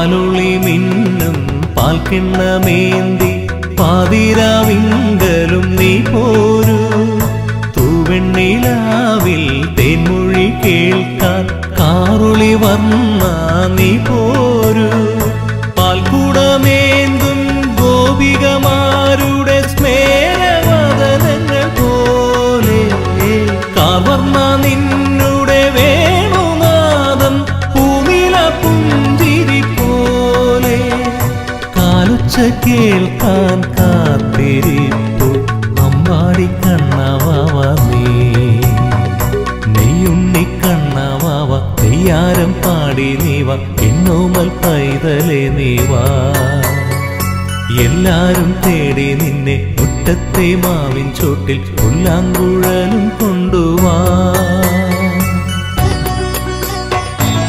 പാലൊളി മിന്നും പാൽക്കിണ്ണമേന്തി പാതിരാവിങ്കലും നീ പോരൂ. തൂവെണ്ണിലാവിൽ തേൻമൊഴി കേൾക്കാൻ കാറുളി വന്ന നീ പോരൂ. പാൽക്കുടമേന്തും ഗോപികമാരുടെ സ്മേരവദനങ്ങൾ പോലെ കവർന്ന നിന്നുടെ വേണുനാദം പൂനില പുഞ്ചിരി പോലെ കാലുച്ച കേൾക്കാൻ കാത്തിരിപ്പു അമ്പാടി കണ്ണവാവ നെയ്യുണ്ണി കണ്ണവാവ നെയ്യാരം പാടി നീവ എന്നോമൽ പൈതലേ നീവാ. എല്ലാരും തേടി നിന്നെ മുറ്റത്തെ മാവിൻ ചോട്ടിൽ പുല്ലാങ്കുഴലും കൊണ്ടുവാ.